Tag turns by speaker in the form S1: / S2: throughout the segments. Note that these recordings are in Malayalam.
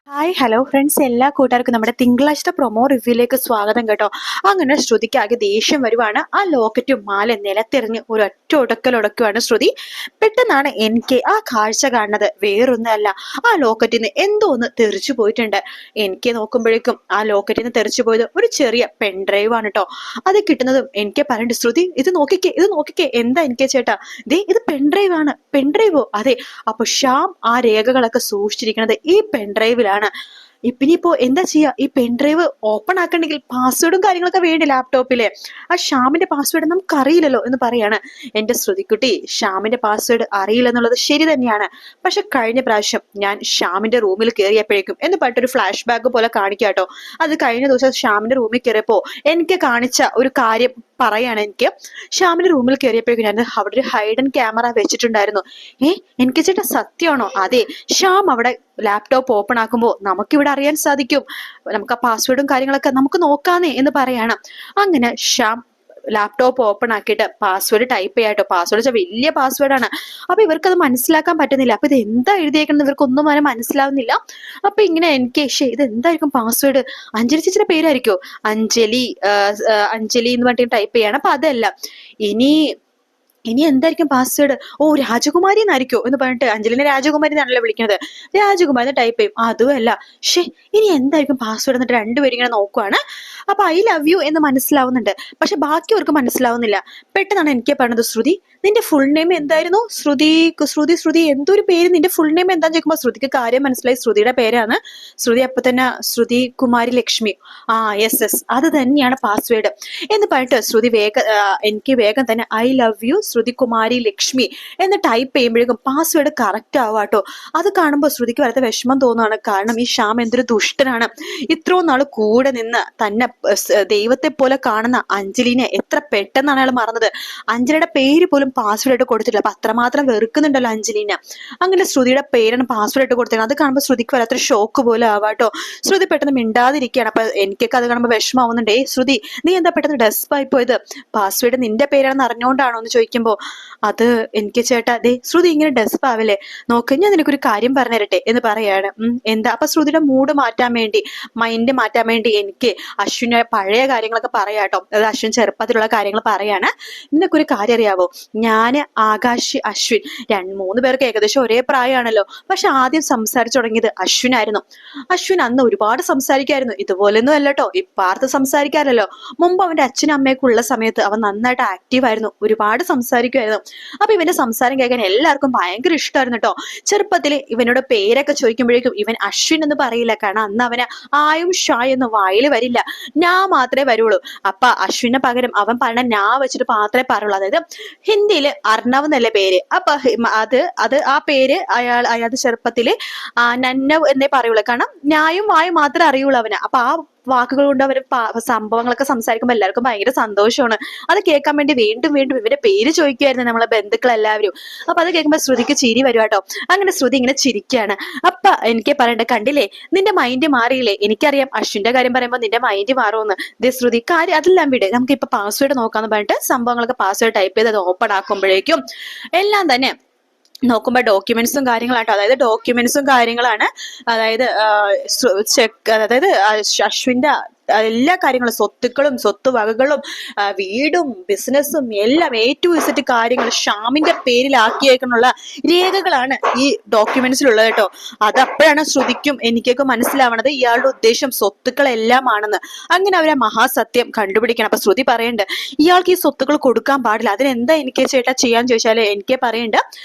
S1: ഹായ് ഹലോ ഫ്രണ്ട്സ്, എല്ലാ കൂട്ടുകാർക്കും നമ്മുടെ തിങ്കളാഴ്ച പ്രൊമോ റിവ്യൂയിലേക്ക് സ്വാഗതം കേട്ടോ. അങ്ങനെ ശ്രുതിക്ക് ആകെ ദേഷ്യം വരുവാണ്. ആ ലോക്കറ്റും മാല നിലത്തെറിഞ്ഞ് ഒരു ഒറ്റ ഉടക്കലൊടക്കുവാണ് ശ്രുതി. പെട്ടെന്നാണ് എനിക്ക് ആ കാഴ്ച കാണുന്നത്. വേറൊന്നല്ല, ആ ലോക്കറ്റിൽ നിന്ന് എന്തോ ഒന്ന് തെറിച്ചു പോയിട്ടുണ്ട്. എനിക്ക് നോക്കുമ്പോഴേക്കും ആ ലോക്കറ്റിൽ നിന്ന് തെറിച്ചു പോയത് ഒരു ചെറിയ പെൺഡ്രൈവ് ആണ് കേട്ടോ. അത് കിട്ടുന്നതും എനിക്ക് പറയണ്ട്, ശ്രുതി ഇത് നോക്കിക്കേ, ഇത് നോക്കിക്കേ. എന്താ എനിക്ക് ചേട്ടാ, ദേ ഇത് പെൺഡ്രൈവ് ആണ്. പെൺഡ്രൈവോ? അതെ. അപ്പൊ ശ്യാം ആ രേഖകളൊക്കെ സൂക്ഷിച്ചിരിക്കുന്നത് ഈ പെൺഡ്രൈവിലാണ്. ഇപ്പിനിപ്പോ എന്താ ചെയ്യാ? ഈ പെൺഡ്രൈവ് ഓപ്പൺ ആക്കണമെങ്കിൽ പാസ്വേഡും കാര്യങ്ങളൊക്കെ വേണ്ടി ലാപ്ടോപ്പില്. ആ ഷ്യാമിന്റെ പാസ്വേഡ് നമുക്ക് അറിയില്ലല്ലോ എന്ന് പറയാണ് എന്റെ ശ്രുതിക്കുട്ടി. ഷ്യാമിന്റെ പാസ്വേഡ് അറിയില്ലെന്നുള്ളത് ശരി തന്നെയാണ്. പക്ഷെ കഴിഞ്ഞ പ്രാവശ്യം ഞാൻ ഷ്യാമിന്റെ റൂമിൽ കയറിയപ്പോഴേക്കും എന്ന് പറഞ്ഞിട്ടൊരു ഫ്ലാഷ് ബാക്ക് പോലെ കാണിക്കാട്ടോ. അത് കഴിഞ്ഞ ദിവസം ഷ്യാമിന്റെ റൂമിൽ കയറിയപ്പോ എനിക്ക് കാണിച്ച ഒരു കാര്യം പറയാണ്. എനിക്ക് ഷ്യാമിന്റെ റൂമിൽ കയറിയപ്പോഴേക്കും ഞാൻ അവിടെ ഒരു ഹൈഡൻ ക്യാമറ വെച്ചിട്ടുണ്ടായിരുന്നു. എനിക്ക് ചേട്ടാ സത്യമാണോ? അതെ, ഷ്യാം അവിടെ ലാപ്ടോപ്പ് ഓപ്പൺ ആക്കുമ്പോൾ നമുക്കിവിടെ അറിയാൻ സാധിക്കും. നമുക്ക് ആ പാസ്വേഡും കാര്യങ്ങളൊക്കെ നമുക്ക് നോക്കാന്നേ എന്ന് പറയണം. അങ്ങനെ ഷ്യാം ലാപ്ടോപ്പ് ഓപ്പൺ ആക്കിയിട്ട് പാസ്വേഡ് ടൈപ്പ് ചെയ്യാട്ടോ. പാസ്വേഡ് വെച്ചാൽ വലിയ പാസ്വേഡാണ്. അപ്പൊ ഇവർക്കത് മനസ്സിലാക്കാൻ പറ്റുന്നില്ല. അപ്പൊ ഇത് എന്താ എഴുതിയേക്കുന്നത് ഇവർക്കൊന്നും അങ്ങനെ മനസ്സിലാവുന്നില്ല. അപ്പൊ ഇങ്ങനെ എനിക്ക് ഇത് എന്തായിരിക്കും പാസ്വേഡ്? അഞ്ജലി ചേച്ചിയുടെ പേരായിരിക്കോ? അഞ്ജലി എന്ന് പറഞ്ഞിട്ട് ടൈപ്പ് ചെയ്യണം. അപ്പൊ അതല്ല, ഇനി ഇനി എന്തായിരിക്കും പാസ്വേഡ്? ഓ, രാജകുമാരി എന്നായിരിക്കോ എന്ന് പറഞ്ഞിട്ട് അഞ്ജലിനെ രാജകുമാരി എന്നാണല്ലോ വിളിക്കുന്നത്. രാജകുമാരി ടൈപ്പ് ചെയ്യും. അതുമല്ല. ഇനി എന്തായിരിക്കും പാസ്വേഡ് എന്നിട്ട് രണ്ടുപേരും ഇങ്ങനെ നോക്കുവാണ്. അപ്പൊ ഐ ലവ് യു എന്ന് മനസ്സിലാവുന്നുണ്ട്. പക്ഷെ ബാക്കിയവർക്ക് മനസ്സിലാവുന്നില്ല. പെട്ടെന്നാണ് എനിക്ക് പറഞ്ഞത്, ശ്രുതി നിന്റെ ഫുൾ നെയിം എന്തായിരുന്നു? ശ്രുതി എന്തൊരു പേര്, നിന്റെ ഫുൾ നെയിം എന്താന്ന് ചോദിക്കുമ്പോ ശ്രുതിക്ക് കാര്യം മനസ്സിലായി. ശ്രുതിയുടെ പേരാണ്. ശ്രുതി അപ്പൊ തന്നെ ശ്രുതി കുമാരി ലക്ഷ്മി. യെസ്, അത് തന്നെയാണ് പാസ്വേഡ് എന്ന് പറഞ്ഞിട്ട് ശ്രുതി എനിക്ക് വേഗം തന്നെ ഐ ലവ് യു ശ്രുതി കുമാരി ലക്ഷ്മി എന്ന് ടൈപ്പ് ചെയ്യുമ്പോഴേക്കും പാസ്വേഡ് കറക്റ്റ് ആവാട്ടോ. അത് കാണുമ്പോൾ ശ്രുതിക്ക് വരത്തെ വിഷമം തോന്നുകയാണ്. കാരണം ഈ ശ്യാം എന്തൊരു ദുഷ്ടനാണ്. ഇത്രയും നാള് കൂടെ നിന്ന് തന്നെ ദൈവത്തെ പോലെ കാണുന്ന അഞ്ജലിനെ എത്ര പെട്ടെന്നാണ് അയാൾ മറന്നത്. അഞ്ജലിയുടെ പേര് പോലും പാസ്വേഡ് ആയിട്ട് കൊടുത്തിട്ടില്ല. അപ്പൊ അത്രമാത്രം വെറുക്കുന്നുണ്ടല്ലോ അഞ്ജലിനെ. അങ്ങനെ ശ്രുതിയുടെ പേരാണ് പാസ്വേഡ് ആയിട്ട് കൊടുത്തിരുന്നത്. അത് കാണുമ്പോൾ ശ്രുതിക്ക് വരാത്തൊരു ഷോക്ക് പോലെ ആവാട്ടോ. ശ്രുതി പെട്ടെന്ന് മിണ്ടാതിരിക്കുകയാണ്. അപ്പൊ എനിക്കൊക്കെ അത് കാണുമ്പോൾ വിഷമാവുന്നുണ്ട്. ശ്രുതി നീ എന്താ പെട്ടെന്ന് ഡെസ്പായി പോയത്? പാസ്വേഡ് നിന്റെ പേരാണെന്ന് അറിഞ്ഞുകൊണ്ടാണോ എന്ന് ചോദിക്കുമ്പോൾ അത് എനിക്ക് ചേട്ടാ, ദേ ശ്രുതി ഇങ്ങനെ ഡെസ്പ് ആവില്ലേ, നോക്ക് ഞാൻ നിനക്കൊരു കാര്യം പറഞ്ഞു തരട്ടെ എന്ന് പറയാണ്. എന്താ? അപ്പൊ ശ്രുതിയുടെ മൂഡ് മാറ്റാൻ വേണ്ടി, മൈൻഡ് മാറ്റാൻ വേണ്ടി എനിക്ക് അശ്വിന് പഴയ കാര്യങ്ങളൊക്കെ പറയാട്ടോ. അതായത് അശ്വിൻ ചെറുപ്പത്തിലുള്ള കാര്യങ്ങൾ പറയാണ്. നിനക്കൊരു കാര്യം അറിയാവോ? ഞാന്, ആകാശ്, അശ്വിൻ 2-3 പേർക്ക് ഏകദേശം ഒരേ പ്രായമാണല്ലോ. പക്ഷെ ആദ്യം സംസാരിച്ചു തുടങ്ങിയത് അശ്വിനായിരുന്നു. അശ്വിൻ അന്ന് ഒരുപാട് സംസാരിക്കായിരുന്നു. ഇതുപോലൊന്നും അല്ലട്ടോ ഇപ്പാർത്ത് സംസാരിക്കാറല്ലോ. മുമ്പ് അവന്റെ അച്ഛനും അമ്മയൊക്കെ ഉള്ള സമയത്ത് അവൻ നന്നായിട്ട് ആക്റ്റീവ് ആയിരുന്നു. ഒരുപാട് സംസാരിക്കുമായിരുന്നു. അപ്പൊ ഇവന്റെ സംസാരം കേൾക്കാൻ എല്ലാവർക്കും ഭയങ്കര ഇഷ്ടമായിരുന്നു കേട്ടോ. ചെറുപ്പത്തില് ഇവനോട് പേരൊക്കെ ചോദിക്കുമ്പോഴേക്കും ഇവൻ അശ്വിൻ എന്ന് പറയില്ല. കാരണം അന്ന് അവന് ആയും ഷായ് എന്ന് വായിൽ വരില്ല, ഞാൻ മാത്രമേ വരുള്ളൂ. അപ്പൊ അശ്വിന് പകരം അവൻ പറഞ്ഞ ഞാ വെച്ചിട്ട് മാത്രമേ പറയുള്ളൂ. അതായത് ഹിന്ദിയില് അർണവ് എന്നല്ലേ പേര്. അപ്പൊ അത് ആ പേര് അയാളുടെ ചെറുപ്പത്തില് നന്നവ് എന്നേ പറയുള്ളൂ. കാരണം ഞായും വായും മാത്രമേ അറിയുള്ളൂ അവന്. അപ്പൊ ആ വാക്കുകൾ കൊണ്ട് അവർ സംഭവങ്ങളൊക്കെ സംസാരിക്കുമ്പോൾ എല്ലാവർക്കും ഭയങ്കര സന്തോഷമാണ്. അത് കേൾക്കാൻ വേണ്ടി വീണ്ടും വീണ്ടും ഇവന്റെ പേര് ചോദിക്കുമായിരുന്നു നമ്മളെ ബന്ധുക്കൾ എല്ലാവരും. അപ്പൊ അത് കേൾക്കുമ്പോൾ ശ്രുതിക്ക് ചിരി വരും കേട്ടോ. അങ്ങനെ ശ്രുതി ഇങ്ങനെ ചിരിക്കുകയാണ്. അപ്പൊ എനിക്ക് പറയണ്ട, കണ്ടില്ലേ നിന്റെ മൈൻഡ് മാറിയില്ലേ? എനിക്കറിയാം അശ്വിന്റെ കാര്യം പറയുമ്പോൾ നിന്റെ മൈൻഡ് മാറുമെന്ന്. ദേ ശ്രുതി കാര്യം അതെല്ലാം വിട്, നമുക്ക് ഇപ്പൊ പാസ്വേഡ് നോക്കാന്ന് പറഞ്ഞിട്ട് സംഭവങ്ങളൊക്കെ പാസ്വേഡ് ടൈപ്പ് ചെയ്ത് അത് ഓപ്പൺ ആക്കുമ്പോഴേക്കും എല്ലാം തന്നെ നോക്കുമ്പോ ഡോക്യുമെന്റ്സും കാര്യങ്ങളാട്ടോ. അതായത് ഡോക്യുമെന്റ്സും കാര്യങ്ങളാണ്. അതായത് അതായത് അശ്വിന്റെ എല്ലാ കാര്യങ്ങളും, സ്വത്തുക്കളും സ്വത്തുവകകളും വീടും ബിസിനസ്സും എല്ലാം A to Z കാര്യങ്ങൾ ഷ്യാമിന്റെ പേരിലാക്കിയേക്കുള്ള രേഖകളാണ് ഈ ഡോക്യുമെന്റ്സിലുള്ളത് കേട്ടോ. അത് അപ്പോഴാണ് ശ്രുതിക്കും എനിക്കൊക്കെ മനസ്സിലാവണത് ഇയാളുടെ ഉദ്ദേശം സ്വത്തുക്കളെല്ലാം ആണെന്ന്. അങ്ങനെ അവരെ മഹാസത്യം കണ്ടുപിടിക്കണം. അപ്പൊ ശ്രുതി പറയണ്ട് ഇയാൾക്ക് ഈ സ്വത്തുക്കൾ കൊടുക്കാൻ പാടില്ല. അതിനെന്താ എനിക്ക് ചേട്ടാ ചെയ്യാന്ന് ചോദിച്ചാല് എനിക്ക് പറയണ്ട,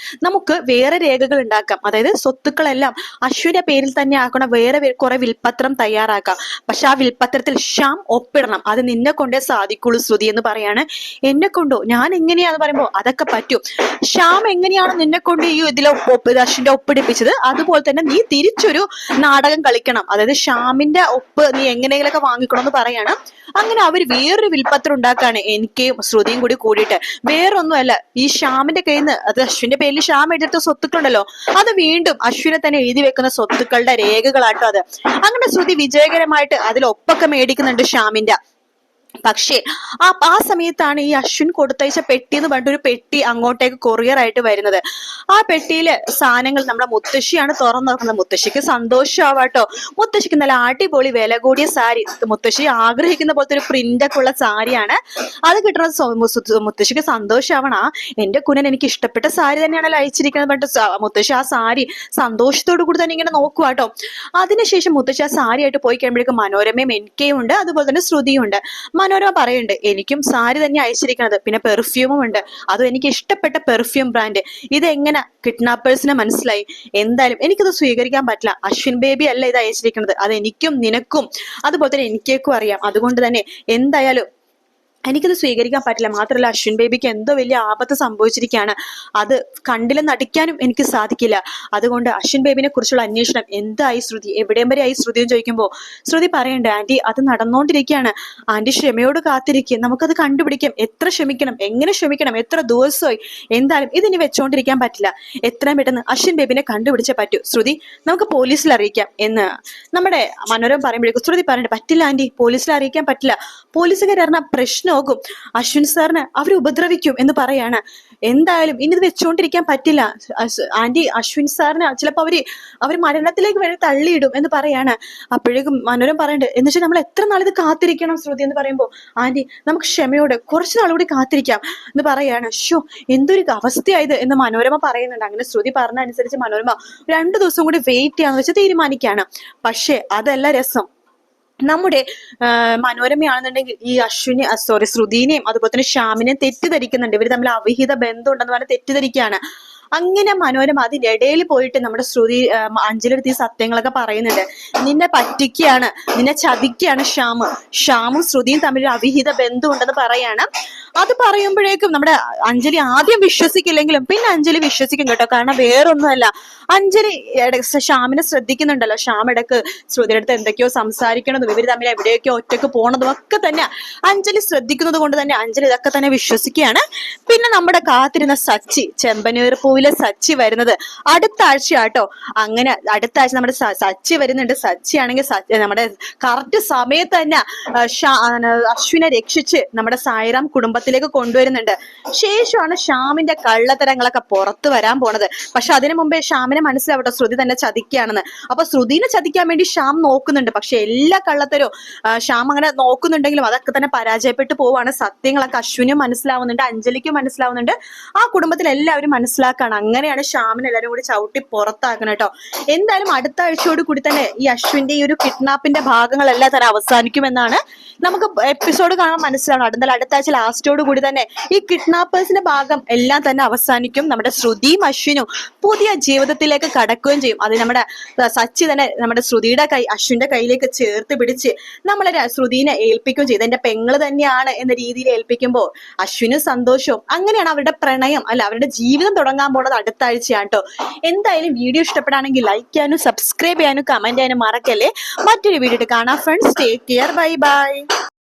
S1: നമുക്ക് വേറെ രേഖകൾ ഉണ്ടാക്കാം. അതായത് സ്വത്തുക്കളെല്ലാം അശ്വിന്റെ പേരിൽ തന്നെ ആക്കണം. വേറെ കുറെ വിൽപത്രം തയ്യാറാക്കാം. പക്ഷെ ആ വിൽപത്രത്തിൽ ശ്യാം ഒപ്പിടണം. അത് നിന്നെ കൊണ്ടേ സാധിക്കുള്ളൂ ശ്രുതി എന്ന് പറയാണ്. എന്നെ കൊണ്ടോ? ഞാൻ എങ്ങനെയാന്ന് പറയുമ്പോ അതൊക്കെ പറ്റും. ശ്യാം എങ്ങനെയാണ് നിന്നെ കൊണ്ട് ഈ ഇതിലെ അശ്വിന്റെ ഒപ്പിടിപ്പിച്ചത്, അതുപോലെ തന്നെ നീ തിരിച്ചൊരു നാടകം കളിക്കണം. അതായത് ശ്യാമിന്റെ ഒപ്പ് നീ എങ്ങനെയെങ്കിലൊക്കെ വാങ്ങിക്കണം എന്ന് പറയാണ്. അങ്ങനെ അവർ വേറൊരു വിൽപത്രം ഉണ്ടാക്കാണ് എനിക്കും ശ്രുതിയും കൂടി കൂടിയിട്ട്. വേറൊന്നുമല്ല, ഈ ശ്യാമിന്റെ കയ്യിൽ നിന്ന്, അത് അശ്വിന്റെ പേരിൽ ശ്യാം എഴുതിയെടുത്ത സ്വത്തുക്കളുണ്ടല്ലോ, അത് വീണ്ടും അശ്വിനെ തന്നെ എഴുതി വെക്കുന്ന സ്വത്തുക്കളുടെ രേഖകളാട്ടോ അത്. അങ്ങനെ ശ്രുതി വിജയകരമായിട്ട് അതിൽ ഒപ്പൊക്കെ മേടിക്കുന്നുണ്ട് ശ്യാമിന്റെ. പക്ഷേ ആ സമയത്താണ് ഈ അശ്വിൻ കൊടുത്തയച്ച പെട്ടി എന്ന് പറഞ്ഞിട്ട് ഒരു പെട്ടി അങ്ങോട്ടേക്ക് കൊറിയർ ആയിട്ട് വരുന്നത്. ആ പെട്ടിയില് സാധനങ്ങൾ നമ്മുടെ മുത്തശ്ശിയാണ് തുറന്നു നോക്കുന്നത്. മുത്തശ്ശിക്ക് സന്തോഷമാവാട്ടോ. മുത്തശ്ശിക്ക് നല്ല അടിപൊളി വില കൂടിയ സാരി, മുത്തശ്ശി ആഗ്രഹിക്കുന്ന പോലത്തെ ഒരു പ്രിന്റ് ഒക്കെ ഉള്ള സാരിയാണ് അത് കിട്ടുന്നത്. മുത്തശ്ശിക്ക് സന്തോഷമാവണ എന്റെ കുനൻ എനിക്ക് ഇഷ്ടപ്പെട്ട സാരി തന്നെയാണല്ലോ അയച്ചിരിക്കുന്നത് പറഞ്ഞിട്ട് മുത്തശ്ശി ആ സാരി സന്തോഷത്തോടു കൂടി തന്നെ ഇങ്ങനെ നോക്കുവാട്ടോ. അതിനുശേഷം മുത്തശ്ശി ആ സാരിയായിട്ട് പോയി കഴിയുമ്പോഴേക്കും മനോരമയും എനിക്കയും ഉണ്ട്, അതുപോലെ തന്നെ ശ്രുതിയും ഉണ്ട്. മനോരമ പറയുന്നുണ്ട് എനിക്കും സാരി തന്നെ അയച്ചിരിക്കുന്നത്, പിന്നെ പെർഫ്യൂമും ഉണ്ട്, അതും എനിക്ക് ഇഷ്ടപ്പെട്ട പെർഫ്യൂം ബ്രാൻഡ്. ഇതെങ്ങനെ കിഡ്നാപ്പേഴ്സിനെ മനസ്സിലായി? എന്തായാലും എനിക്കത് സ്വീകരിക്കാൻ പറ്റില്ല. അശ്വിൻ ബേബി അല്ല ഇത് അയച്ചിരിക്കുന്നത്, അത് എനിക്കും നിനക്കും അതുപോലെ തന്നെ എനിക്കേക്കും അറിയാം. അതുകൊണ്ട് തന്നെ എന്തായാലും എനിക്കത് സ്വീകരിക്കാൻ പറ്റില്ല. മാത്രമല്ല അശ്വിൻ ബേബിക്ക് എന്തോ വലിയ ആപത്ത് സംഭവിച്ചിരിക്കുകയാണ്, അത് കണ്ടില്ലെന്ന് നടിക്കാനും എനിക്ക് സാധിക്കില്ല. അതുകൊണ്ട് അശ്വിൻ ബേബിനെ കുറിച്ചുള്ള അന്വേഷണം എന്തായി ശ്രുതി, എവിടെയും വരെ ആയി ശ്രുതി എന്ന് ചോദിക്കുമ്പോൾ ശ്രുതി പറയണ്ട് ആന്റി അത് നടന്നുകൊണ്ടിരിക്കുകയാണ്, ആന്റി ക്ഷമയോട് കാത്തിരിക്കുക, നമുക്കത് കണ്ടുപിടിക്കാം. എത്ര ക്ഷമിക്കണം, എങ്ങനെ ക്ഷമിക്കണം, എത്ര ദിവസമായി, എന്തായാലും ഇതിനി വെച്ചോണ്ടിരിക്കാൻ പറ്റില്ല. എത്രയും പെട്ടെന്ന് അശ്വിൻ ബേബിനെ കണ്ടുപിടിച്ചേ പറ്റൂ. ശ്രുതി നമുക്ക് പോലീസിൽ അറിയിക്കാം എന്ന് നമ്മുടെ മനോരമ പറയുമ്പോഴേക്കും ശ്രുതി പറയണ്ട് പറ്റില്ല ആന്റി, പോലീസിൽ അറിയിക്കാൻ പറ്റില്ല, പോലീസുകാർ അറിഞ്ഞ പ്രശ്നം നോക്കും, അശ്വിൻ സാറിന് അവർ ഉപദ്രവിക്കും എന്ന് പറയാണ്. എന്തായാലും ഇനി ഇത് വെച്ചുകൊണ്ടിരിക്കാൻ പറ്റില്ല ആന്റി, അശ്വിൻ സാറിന് ചിലപ്പോ അവര് മരണത്തിലേക്ക് വരെ തള്ളിയിടും എന്ന് പറയാണ്. അപ്പോഴേക്കും മനോരമ പറയണ്ട് എന്ന് വെച്ചാൽ നമ്മൾ എത്ര നാളിത് കാത്തിരിക്കണം ശ്രുതി എന്ന് പറയുമ്പോൾ ആന്റി നമുക്ക് ക്ഷമയോടെ കുറച്ച് നാളുകൂടി കാത്തിരിക്കാം എന്ന് പറയാണ്. ഷോ എന്തൊരു അവസ്ഥയായത് എന്ന് മനോരമ പറയുന്നുണ്ട്. അങ്ങനെ ശ്രുതി പറഞ്ഞ അനുസരിച്ച് മനോരമ 2 ദിവസം കൂടി വെയിറ്റ് ചെയ്യാന്ന് വെച്ച് തീരുമാനിക്കുകയാണ്. പക്ഷെ അതല്ല രസം, നമ്മുടെ മനോരമയാണെന്നുണ്ടെങ്കിൽ ഈ ശ്രുതിനെയും അതുപോലെ തന്നെ ശ്യാമിനെയും തെറ്റിദ്ധരിക്കുന്നുണ്ട്. ഇവർ തമ്മിൽ അവിഹിത ബന്ധം ഉണ്ടെന്ന് പറഞ്ഞ് തെറ്റിദ്ധരിക്കുകയാണ്. അങ്ങനെ മനോരമ അതിനിടയിൽ പോയിട്ട് നമ്മുടെ ശ്രുതി അഞ്ജലിയുടെ ഈ സത്യങ്ങളൊക്കെ പറയുന്നുണ്ട്. നിന്നെ പറ്റിക്കുകയാണ്, നിന്നെ ചതിക്കുകയാണ് ഷ്യാമും ശ്രുതിയും തമ്മിൽ അവിഹിത ബന്ധം ഉണ്ടെന്ന് പറയാണ്. അത് പറയുമ്പോഴേക്കും നമ്മുടെ അഞ്ജലി ആദ്യം വിശ്വസിക്കില്ലെങ്കിലും പിന്നെ അഞ്ജലി വിശ്വസിക്കും കേട്ടോ. കാരണം വേറൊന്നുമല്ല, അഞ്ജലി ഷ്യാമിനെ ശ്രദ്ധിക്കുന്നുണ്ടല്ലോ. ഷ്യാം ഇടക്ക് ശ്രുതിയുടെ അടുത്ത് എന്തൊക്കെയോ സംസാരിക്കണതും ഇവര് തമ്മിൽ എവിടെയൊക്കെയോ ഒറ്റക്ക് പോണതും ഒക്കെ തന്നെ അഞ്ജലി ശ്രദ്ധിക്കുന്നത് കൊണ്ട് തന്നെ അഞ്ജലി ഇതൊക്കെ തന്നെ വിശ്വസിക്കുകയാണ്. പിന്നെ നമ്മുടെ കാത്തിരുന്ന സച്ചി, ചെമ്പനീർ പൂവിലെ സച്ചി വരുന്നത് അടുത്ത ആഴ്ചയാട്ടോ. അങ്ങനെ അടുത്ത ആഴ്ച നമ്മുടെ സച്ചി വരുന്നുണ്ട്. സച്ചി ആണെങ്കിൽ നമ്മുടെ കറക്റ്റ് സമയത്ത് തന്നെ അശ്വിനെ രക്ഷിച്ച് നമ്മുടെ സായിറാം കുടുംബത്തിലേക്ക് കൊണ്ടുവരുന്നുണ്ട്. ശേഷമാണ് ഷ്യാമിന്റെ കള്ളത്തരങ്ങളൊക്കെ പുറത്തു വരാൻ പോണത്. പക്ഷെ അതിനു മുമ്പേ ഷ്യാമിനെ മനസ്സിലാവട്ടെ ശ്രുതി തന്നെ ചതിക്കുകയാണെന്ന്. അപ്പൊ ശ്രുതിനെ ചതിക്കാൻ വേണ്ടി ഷ്യാം നോക്കുന്നുണ്ട്. പക്ഷെ എല്ലാ കള്ളത്തരവും ഷ്യാം അങ്ങനെ നോക്കുന്നുണ്ടെങ്കിലും അതൊക്കെ തന്നെ പരാജയപ്പെട്ടു പോവാണ്. സത്യങ്ങളൊക്കെ അശ്വിനും മനസ്സിലാവുന്നുണ്ട്, അഞ്ജലിക്കും മനസ്സിലാവുന്നുണ്ട്, ആ കുടുംബത്തിൽ എല്ലാവരും മനസ്സിലാക്കാണ്. അങ്ങനെയാണ് ഷ്യാമിനെ എല്ലാവരും കൂടി ചവിട്ടി പുറത്താക്കണം കേട്ടോ. എന്തായാലും അടുത്ത ആഴ്ചയോട് കൂടി തന്നെ ഈ അശ്വിന്റെ ഈ ഒരു കിഡ്നാപ്പിന്റെ ഭാഗങ്ങളെല്ലാം തന്നെ അവസാനിക്കുമെന്നാണ് നമുക്ക് എപ്പിസോഡ് കാണാൻ മനസ്സിലാവണം. അടുത്ത ആഴ്ച ലാസ്റ്റോട് കൂടി തന്നെ ഈ കിഡ്നാപ്പേഴ്സിന്റെ ഭാഗം എല്ലാം തന്നെ അവസാനിക്കും. നമ്മുടെ ശ്രുതിയും അശ്വിനും പുതിയ ജീവിതത്തിലേക്ക് കടക്കുകയും ചെയ്യും. അത് നമ്മുടെ സച്ചി തന്നെ നമ്മുടെ ശ്രുതിയുടെ അശ്വിന്റെ കയ്യിലേക്ക് ചേർത്ത് പിടിച്ച് നമ്മളെ ശ്രുതിനെ ഏൽപ്പിക്കുകയും ചെയ്തു. എന്റെ പെങ്ങള് തന്നെയാണ് എന്ന രീതിയിൽ ഏൽപ്പിക്കുമ്പോൾ അശ്വിനും സന്തോഷവും. അങ്ങനെയാണ് അവരുടെ പ്രണയം അല്ല അവരുടെ ജീവിതം തുടങ്ങാൻ പോണത് അടുത്ത ആഴ്ചയാണ് കേട്ടോ. എന്തായാലും വീഡിയോ ഇഷ്ടപ്പെടാണെങ്കിൽ ലൈക്ക് ചെയ്യാനും സബ്സ്ക്രൈബ് ചെയ്യാനും കമന്റ് ചെയ്യാനും മറക്കല്ലേ. മറ്റൊരു വീഡിയോ കാണാം friends. Take care, bye bye.